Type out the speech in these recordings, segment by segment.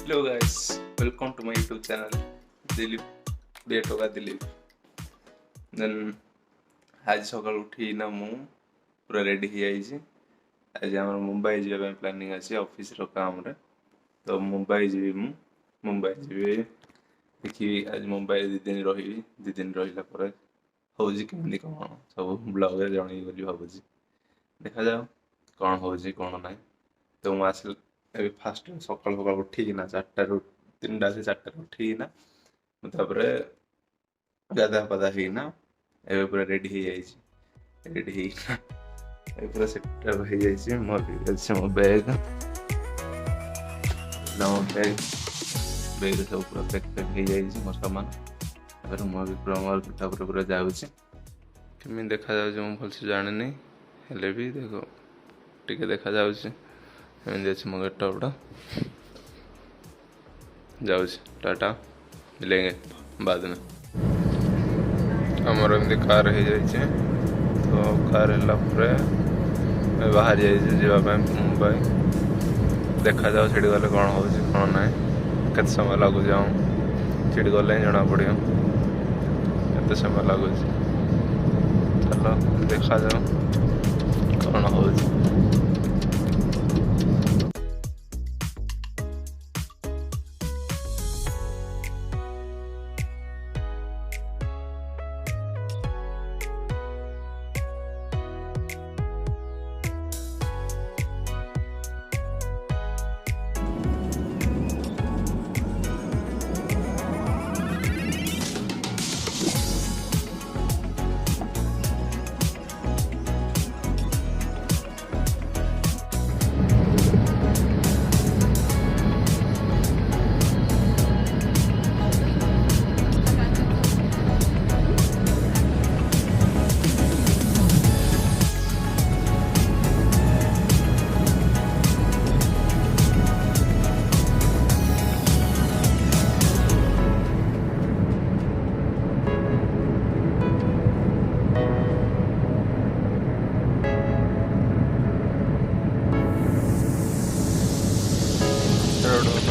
Hello guys, welcome to my YouTube channel Dilip Date होगा Dilip. Then आज सकाल उठी ना मु पूरा रेडी ही आइछि। आज हमर मुंबई जेबा ପାଇଁ प्लानिंग अछि ऑफिस रो काम रे। तो मुंबई जेबी मु मुंबई जेबी देखि आज मुंबई 2 दिन रही 2 दिन रहिला पर होजी केमि कोन सब ब्लॉग रे जणी बोली भाबुछि। देखा जाओ कोन होजी कोन नाही। तो मु आसल ए फास्ट सकाल सकाल उठी ना 4टा ରୁ 3ଟା से 4ଟା उठी ना तापर गाधा पाधा ही ना ए पूरा रेडी ही जाइछि। रेडी ही ए पूरा सेटअप ही जाइछि। मोर अछि मो बैग बैग सब पूरा पैक ही जाइछि मोर सामान। अगर मो भी पूरा मोर पूरा जाउछि केमि देखा जाउछि मो भल से जाने नहीं हेले भी देखो टिके देखा जाउछि। एमती मो गेटअपटा जाऊँ टाटा मिलेंगे बाद में। आमर एमती कार हो जाइए तो कार है बाहर जावाई मुंबई देखा जाओ सीटी गले कौन हो कौन ना के समय लगुच सीटी गले जना पड़ो के समय लगुच। चलो देखा जाओ कौन हो।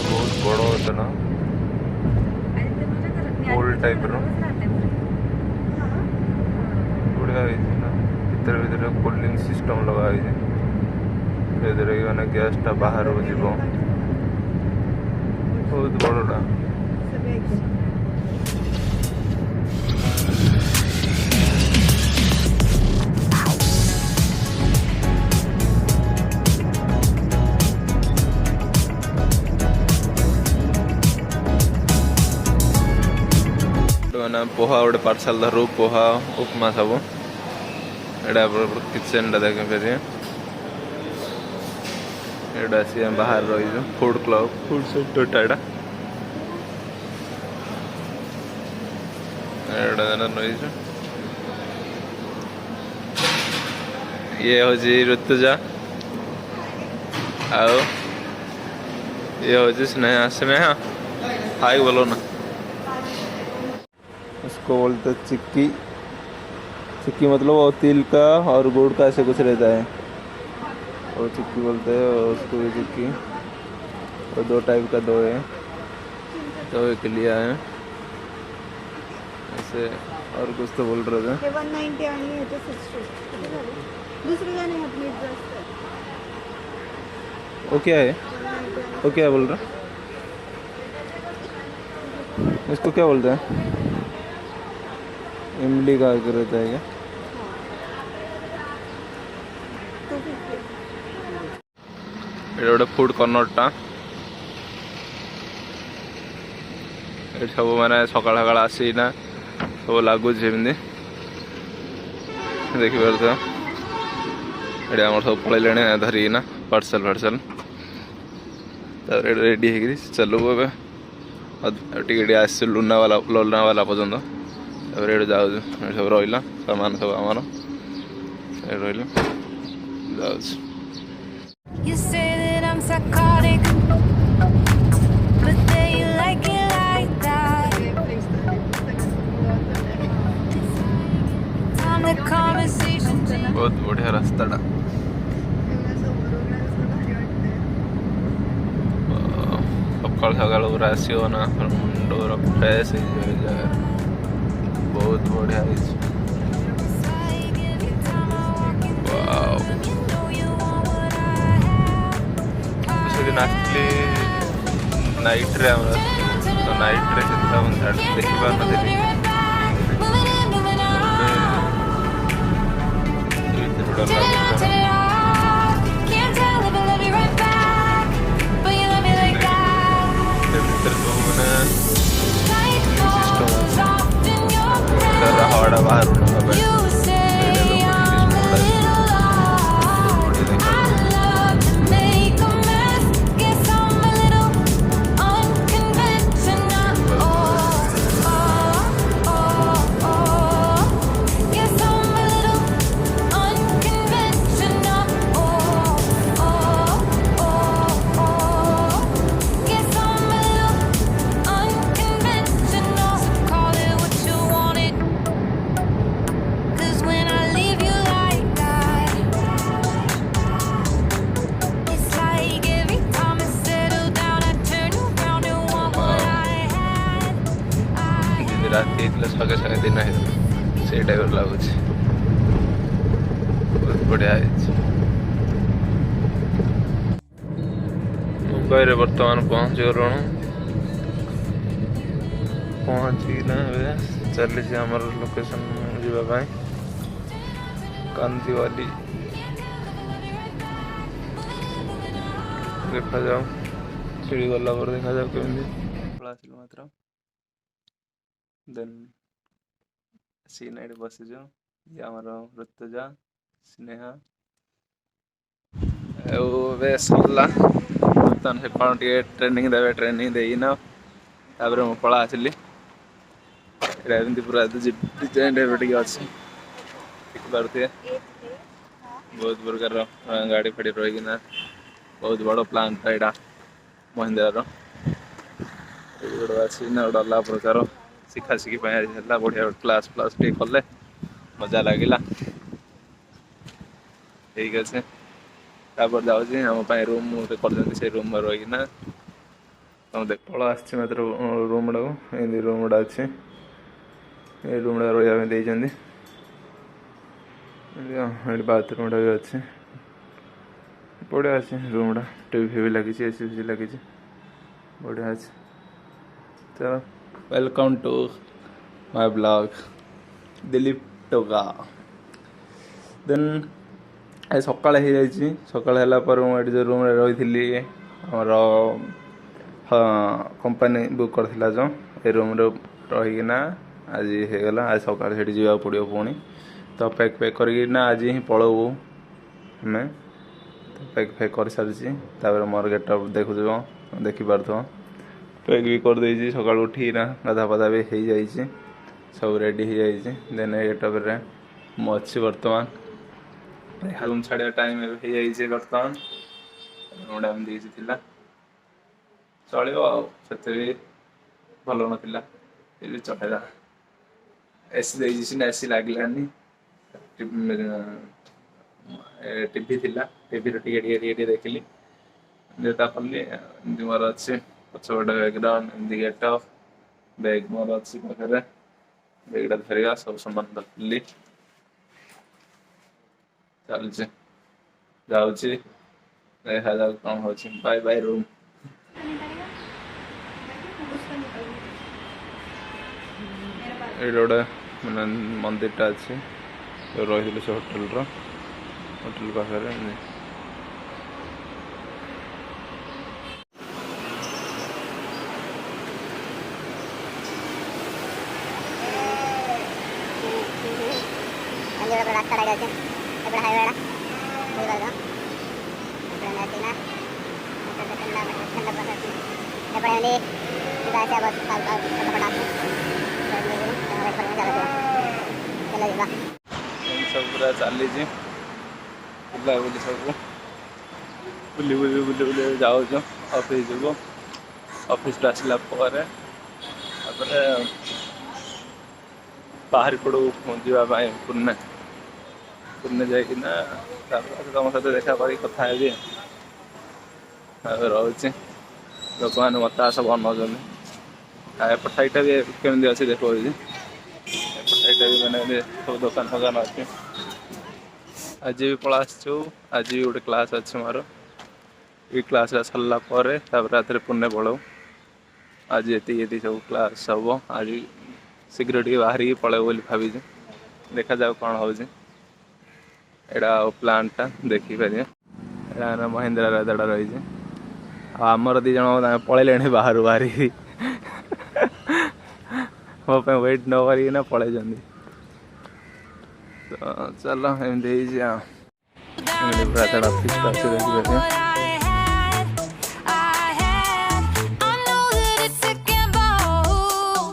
बहुत बड़ होता ना होल टाइप रो बढ़िया ना भीतर भीतर कूलिंग सिस्टम लगा मैंने गैसटा बाहर हो जीव बहुत बड़टा। पोहा गोटे पार्सल धरू पोहा उपमा सब एटा किचन टा देख फेर एटा सी बाहर रही फूड क्लब फूड सेंटर एटा रही ये हूँ ऋतुजा आओ ये हूँ स्नेहा। स्नेहा हाई बोलो ना। इसको बोलते चिक्की। चिक्की मतलब वो तिल का और गुड़ का ऐसे कुछ रहता है और चिक्की बोलते हैं। और उसको भी चिक्की और 2 टाइप का दो है तो एक लिया है ऐसे और कुछ तो बोल रहे थे 190 आणि है तो 60 दूसरी का नहीं अपनी ड्रेस वो क्या है वो क्या बोल रहा इसको क्या बोलते हैं इमली का रहता है क्या। ये गोटे फूड कॉर्नरटा ये सब मैंने सकाल सकाल आसीना सब लगुच देखिपार ये आम सब पलैले धरिकीना पार्सल फार्सल रेडी हो चलू ए आस लोनावाला पर्यटन तापर ये जाऊ सब रहा सामान सब आमर रहा जाऊ। You say that I'm psychotic, but then you like it like that. On the conversation. बहुत बढ़िया रास्ता ସକାଳୁ ସକାଳୁ ପୁରା ଆସିବ ନା ମୁଣ୍ଡ ପୁରା ଫ୍ରେଶ୍ ହେଇଯିବ ଏଇ ଜାଗାରେ। ବହୁତ ବଢ଼ିଆ ହେଇଛି। ୱାଓ। ମୁଁ ସେଦିନ ଆସିଥିଲି ନାଇଟ୍ରେ ଆମର ଆସିଥିଲି ତ ନାଇଟ୍ରେ ସେଥିପାଇଁ ମୁଁ ଦେଖିପାରୁନଥିଲି। ହାୱାଟା ବାହାରୁ ନେବା ପାଇଁ ରାତି ହେଇଥିଲା ସଙ୍ଗେ ସଙ୍ଗେ ଦିନ ହେଇଥିଲା ସେଇ ଟାଇପ୍ର ଲାଗୁଛି। ବହୁତ ବଢ଼ିଆ ହେଇଛି। ମୁମ୍ବାଇରେ ବର୍ତ୍ତମାନ ପହଞ୍ଚିଗଲୁଣୁ। ପହଞ୍ଚିକିନା ଏବେ ଚାଲିଛି ଆମର ଲୋକେସନ୍ ଯିବା ପାଇଁ କାନ୍ଦିୱାଲି। ଦେଖାଯାଉ ସିଡ଼ି ଗଲା ପରେ ଦେଖାଯାଉ କେମିତି। ଆସିଲୁ ମାତ୍ର ଦେନ୍ ସିନା ଏଠି ବସିଛୁ। ଇଏ ଆମର ଋତୁଜା, ସ୍ନେହା ଆଉ ଏବେ ସରିଲା। ବର୍ତ୍ତମାନ ସେ କ'ଣ ଟିକେ ଟ୍ରେନିଂ ଦେବେ, ଟ୍ରେନିଂ ଦେଇକିନା ତାପରେ ମୁଁ ପଳା ଆସିଲି। ଏଇଟା ଏମିତି ପୁରା ଡିଜାଇନ୍ ଏବେ ଟିକେ ଅଛି ଦେଖିପାରୁଥିବେ। ବହୁତ ପ୍ରକାର ଗାଡ଼ି ଫାଡ଼ି ରହିକିନା ବହୁତ ବଡ଼ ପ୍ଲାଣ୍ଟଟା ଏଇଟା ମହିନ୍ଦ୍ରାର। ଗୋଟେ ଅଛି ନା ଗୋଟେ ଅଲଗା ପ୍ରକାର ଶିଖା ଶିଖି ପାଇଁ ହେଲା। ବଢ଼ିଆ କ୍ଲାସ୍ ଫ୍ଲାସ୍ ଟିକେ କଲେ ମଜା ଲାଗିଲା। ଠିକ୍ ଅଛି ତାପରେ ଯାଉଛି ଆମ ପାଇଁ ରୁମ୍ କରିଛନ୍ତି ସେଇ ରୁମ୍ରେ ରହିକିନା ତମ ଦେଖ ପଳା ଆସିଛି ମାତ୍ର ରୁମ୍ଟାକୁ। ଏମିତି ରୁମ୍ ଗୁଡ଼ା ଅଛି, ଏଇ ରୁମ୍ଟା ରହିବା ପାଇଁ ଦେଇଛନ୍ତି। ଏଠି ବାଥରୁମ୍ଟା ବି ଅଛି, ବଢ଼ିଆ ଅଛି ରୁମ୍ଟା। ଟିଭି ଫିଭି ଲାଗିଛି, ଏସି ଫେସି ଲାଗିଛି, ବଢ଼ିଆ ଅଛି। ଚାଲ welcome to my blog Dilip ଟୋକା। ଦେନ୍ ଆଜି ସକାଳେ ହେଇଯାଇଛି। ସକାଳେ ହେଲା ପରେ ମୁଁ ଏଠି ଯେଉଁ ରୁମ୍ରେ ରହିଥିଲି ଆମର କମ୍ପାନୀ ବୁକ୍ କରିଥିଲା ଯେଉଁ ଏ ରୁମ୍ରେ ରହିକିନା ଆଜି ହେଇଗଲା। ଆଜି ସକାଳେ ସେଠି ଯିବାକୁ ପଡ଼ିବ ପୁଣି। ତ ପ୍ୟାକ୍ କରିକିନା ଆଜି ହିଁ ପଳଉ ଆମେ। ପ୍ୟାକ୍ କରିସାରିଛି। ତାପରେ ମୋର ଗେଟଅପ୍ ଦେଖୁଥିବ, ଦେଖିପାରୁଥିବ। ପ୍ୟାକ୍ ବି କରିଦେଇଛି। ସକାଳୁ ଉଠିକିନା ଗାଧା ପାଧା ବି ହେଇଯାଇଛି, ସବୁ ରେଡ଼ି ହେଇଯାଇଛି। ଦେନ୍ ଏ ଗେଟଅପ୍ରେ ମୁଁ ଅଛି ବର୍ତ୍ତମାନ। ରୁମ୍ ଛାଡ଼ିବା ଟାଇମ୍ ଏବେ ହେଇଯାଇଛି ବର୍ତ୍ତମାନ। ରୁମ୍ଟା ଏମିତି କିଛି ଥିଲା, ଚଳିବ ଆଉ ସେତେ ବି ଭଲ ନଥିଲା, ବି ଚଳେଇଲା। ଏସି ଦେଇଛି ସିନା ଏସି ଲାଗିଲାନି। ଟିଭି ଥିଲା, ଟିଭିରେ ଟିକେ ଦେଖିଲି। ଯେତା କଲି ଏମିତି ମୋର ଅଛି ପଛପଟେ ବ୍ୟାକ୍ଗ୍ରାଉଣ୍ଡ, ଏମିତି ଗେଟଅପ୍। ବ୍ୟାଗ୍ ମୋର ଅଛି ପାଖରେ, ବ୍ୟାଗ୍ଟା ଧରିବା ସବୁ ସମାନ ଧରିଲି। ଚାଲୁଛି ଯାଉଛି, ଦେଖାଯାଉ କ'ଣ ହଉଛି। Bai by room. ଏଇଠି ଗୋଟେ ମାନେ ମନ୍ଦିରଟା ଅଛି, ରହିଥିଲି ସେ ହୋଟେଲ ପାଖରେ। ରାସ୍ତାଟା ଅଛି ଏପଟେ ହାଇୱେଟା ବୁଝିପାରୁଛ। ଏପଟେ ଯିବା ଆସିବା ବସ୍ ସବୁ ପୁରା ଚାଲିଛି ବୁଲାବୁଲି ସବୁ ବୁଲି ଯାଉଛୁ ଅଫିସ୍ ଯିବୁ। ଅଫିସ୍ରୁ ଆସିଲା ପରେ ତାପରେ ବାହାରି ପଡ଼ୁ ଯିବା ପାଇଁ ପୁନେ ଯାଇକିନା ତାପରେ ତମ ସହିତ ଦେଖା କରିକି କଥା ହେବି। ରହୁଛି। ଲୋକମାନେ ମୋତେ ଆସ ବନଉଛନ୍ତି। ଆଉ ଏପଟ ସାଇଡ଼୍ଟା ବି କେମିତି ଅଛି ଦେଖାଉଛି। ଏପଟ ସାଇଡ଼୍ଟା ବି ମାନେ ସବୁ ଦୋକାନ ଫୋକାନ ଅଛି। ଆଜି ବି ପଳେଇ ଆସିଛୁ। ଆଜି ବି ଗୋଟେ କ୍ଲାସ୍ ଅଛି ମୋର। ଏଇ କ୍ଲାସ୍ଟା ସରିଲା ପରେ ତାପରେ ରାତିରେ ପୁନେ ପଳଉ। ଆଜି ଏତିକି ସବୁ କ୍ଲାସ୍ ହବ। ଆଜି ଶୀଘ୍ର ଟିକେ ବାହାରିକି ପଳେଇବୁ ବୋଲି ଭାବିଛୁ। ଦେଖାଯାଉ କ'ଣ ହେଉଛି। ଏଇଟା ଆଉ ପ୍ଲାନ୍ଟା ଦେଖିପାରିବେ। ଏଇଟା ମହିନ୍ଦ୍ରାର ଏତେଟା ରହିଛି। ଆଉ ଆମର 2 ଜଣ ତାଙ୍କେ ପଳେଇଲେଣି ବାହାରୁ ବାହାରିକି। ମୋ ପାଇଁ ୱେଟ୍ ନ କରିକିନା ପଳେଇଛନ୍ତି। ତ ଚାଲ ଏମିତି ହେଇଛି ଆଉ। ଏମିତି ପୁରା ଏତେଟା ଫିକ୍ସ ଅଛି ଦେଖିପାରିବେ। I know that it's a gamble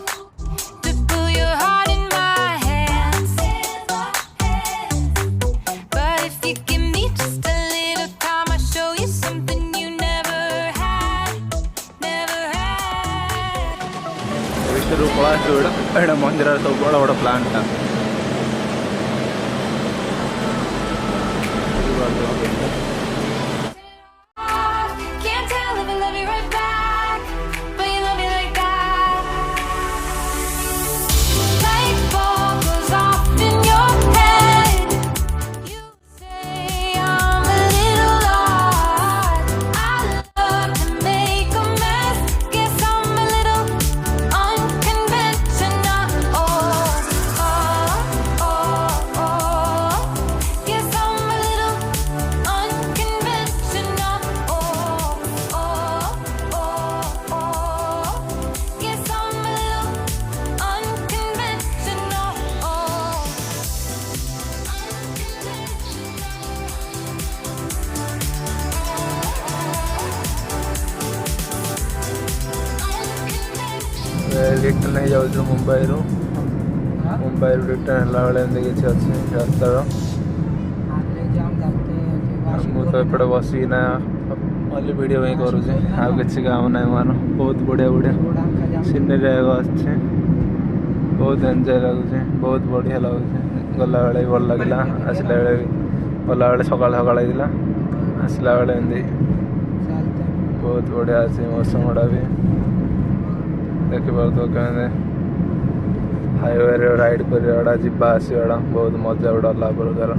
to put your heart in my hands, but if you give me just a little time, I'll show you something you never had. ଭିତରୁ ପଳା ଆସିବୁ। ଏଇଟା ମନ୍ଦିରର ସବୁ ବଡ଼ ବଡ଼ ପ୍ଲାଣ୍ଟଟା। Can't tell if I love you right back, but you love me like that. Light bulb goes off in your head. You say I'm a little odd. I love to make a mess. Guess I'm a little unconventional. Oh, oh, oh, oh. Guess I'm a little unconventional. Oh, oh, oh, oh. Guess I'm a little unconventional. Return ହେଇଯାଉଛୁ ମୁମ୍ବାଇରୁ। Return ହେଲା ବେଳେ ଏମିତି କିଛି ଅଛି ରାସ୍ତାର। ମୁଁ ତ ଏପଟେ ବସିକିନା ଖାଲି ଭିଡ଼ିଓ ପାଇଁ କରୁଛି। ଆଉ କିଛି କାମ ନାହିଁ ମୋର। ବହୁତ ବଢ଼ିଆ ବଢ଼ିଆ ସିନେରୀ ଆସୁଛି। ବହୁତ ଏନ୍ଜୟ ଲାଗୁଛି। ବହୁତ ବଢ଼ିଆ ଲାଗୁଛି। ଗଲାବେଳେ ବି ଭଲ ଲାଗିଲା। ଆସିଲା ବେଳେ ବି ଗଲାବେଳେ ସକାଳ ସକାଳ ହେଇଥିଲା। ଆସିଲା ବେଳେ ଏମିତି ବହୁତ ବଢ଼ିଆ ଅଛି ମୌସମ ଗୁଡ଼ା ବି। ଦେଖିପାରୁଥିବ କେମିତି ହାଇୱେରେ ରାଇଡ଼୍ କରିବାଟା ଯିବା ଆସିବାଟା ବହୁତ ମଜା ଗୋଟେ ଅଲଗା ପ୍ରକାର।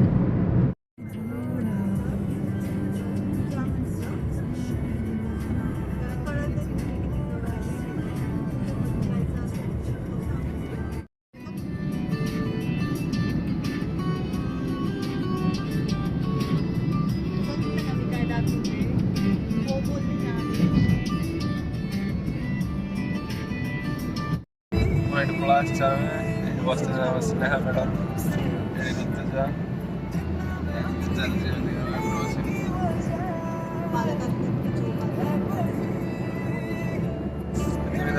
क्लास स्नेहा मैडम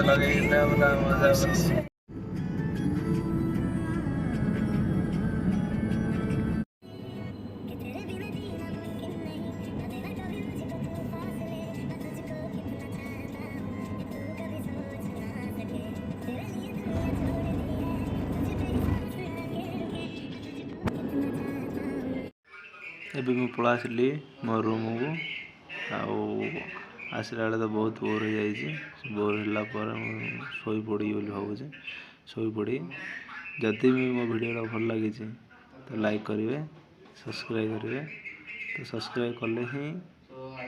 लगे मजा। ଏବେ ମୁଁ ପଳେଇ ଆସିଲି ମୋ ରୁମ୍କୁ। ଆଉ ଆସିଲା ବେଳେ ତ ବହୁତ ବୋର୍ ହେଇଯାଇଛି। ବୋର୍ ହେଲା ପରେ ମୁଁ ଶୋଇପଡ଼ିବି ବୋଲି ଭାବୁଛି। ଶୋଇପଡ଼ି ଯଦି ବି ମୋ ଭିଡ଼ିଓଟା ଭଲ ଲାଗିଛି ତ ଲାଇକ୍ କରିବେ, ସବସ୍କ୍ରାଇବ୍ କରିବେ। ତ ସବସ୍କ୍ରାଇବ୍ କଲେ ହିଁ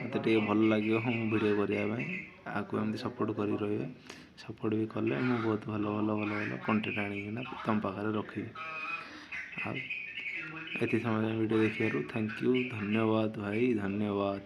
ମୋତେ ଟିକେ ଭଲ ଲାଗିବ ମୁଁ ଭିଡ଼ିଓ କରିବା ପାଇଁ। ଆଗକୁ ଏମିତି ସପୋର୍ଟ କରି ରହିବେ। ସପୋର୍ଟ ବି କଲେ ମୁଁ ବହୁତ ଭଲ କଣ୍ଟେଣ୍ଟ ଆଣିକିନା ତମ ପାଖରେ ରଖିବି। ଆଉ ଏତେ ସମୟ ଭିଡ଼ିଓ ଦେଖିବାରୁ ଥ୍ୟାଙ୍କ ୟୁ। ଧନ୍ୟବାଦ ଭାଇ, ଧନ୍ୟବାଦ।